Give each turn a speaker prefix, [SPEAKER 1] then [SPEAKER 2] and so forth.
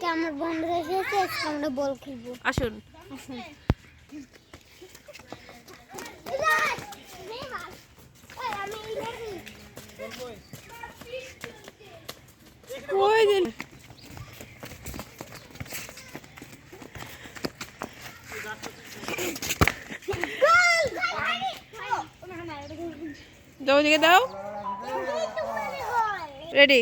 [SPEAKER 1] আজকে আমার বন্ধুরা এসেছে, আজকে আমরা বল খেলবো।
[SPEAKER 2] আসুন।
[SPEAKER 1] আসুন।
[SPEAKER 2] ওই যে দাও, দিকে দাও। রেডি।